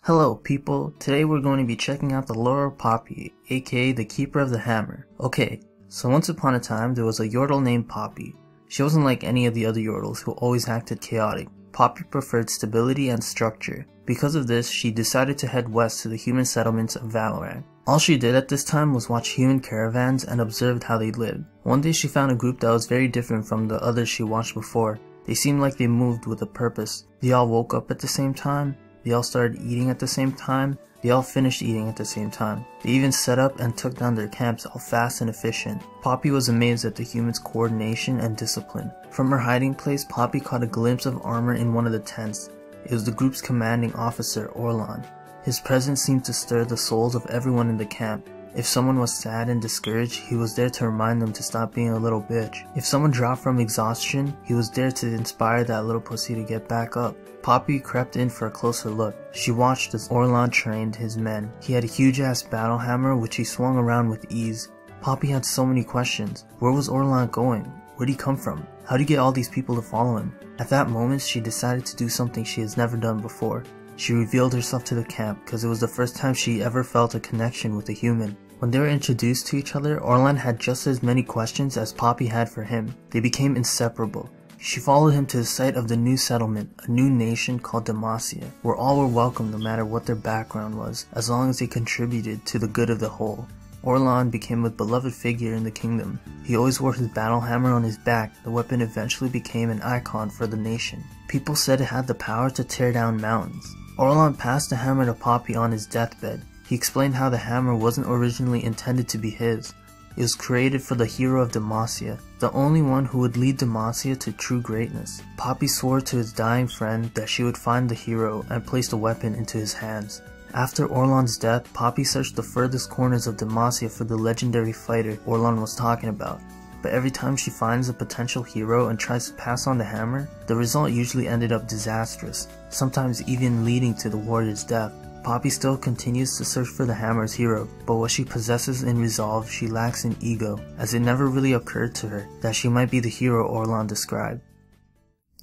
Hello people, today we're going to be checking out the lore of Poppy, aka the Keeper of the Hammer. Okay, so once upon a time there was a Yordle named Poppy. She wasn't like any of the other Yordles who always acted chaotic. Poppy preferred stability and structure. Because of this, she decided to head west to the human settlements of Valorant. All she did at this time was watch human caravans and observed how they lived. One day she found a group that was very different from the others she watched before. They seemed like they moved with a purpose. They all woke up at the same time. They all started eating at the same time. They all finished eating at the same time. They even set up and took down their camps all fast and efficient. Poppy was amazed at the humans' coordination and discipline. From her hiding place, Poppy caught a glimpse of armor in one of the tents. It was the group's commanding officer, Orlan. His presence seemed to stir the souls of everyone in the camp. If someone was sad and discouraged, he was there to remind them to stop being a little bitch. If someone dropped from exhaustion, he was there to inspire that little pussy to get back up. Poppy crept in for a closer look. She watched as Orlan trained his men. He had a huge ass battle hammer which he swung around with ease. Poppy had so many questions. Where was Orlan going? Where'd he come from? How'd he get all these people to follow him? At that moment, she decided to do something she has never done before. She revealed herself to the camp because it was the first time she ever felt a connection with a human. When they were introduced to each other, Orlan had just as many questions as Poppy had for him. They became inseparable. She followed him to the site of the new settlement, a new nation called Demacia, where all were welcome no matter what their background was, as long as they contributed to the good of the whole. Orlan became a beloved figure in the kingdom. He always wore his battle hammer on his back. The weapon eventually became an icon for the nation. People said it had the power to tear down mountains. Orlan passed the hammer to Poppy on his deathbed. He explained how the hammer wasn't originally intended to be his. It was created for the hero of Demacia, the only one who would lead Demacia to true greatness. Poppy swore to his dying friend that she would find the hero and place the weapon into his hands. After Orlan's death, Poppy searched the furthest corners of Demacia for the legendary fighter Orlan was talking about. But every time she finds a potential hero and tries to pass on the hammer, the result usually ended up disastrous, sometimes even leading to the warrior's death. Poppy still continues to search for the hammer's hero, but what she possesses in resolve she lacks in ego, as it never really occurred to her that she might be the hero Orlan described.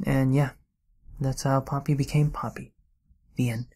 And yeah, that's how Poppy became Poppy. The end.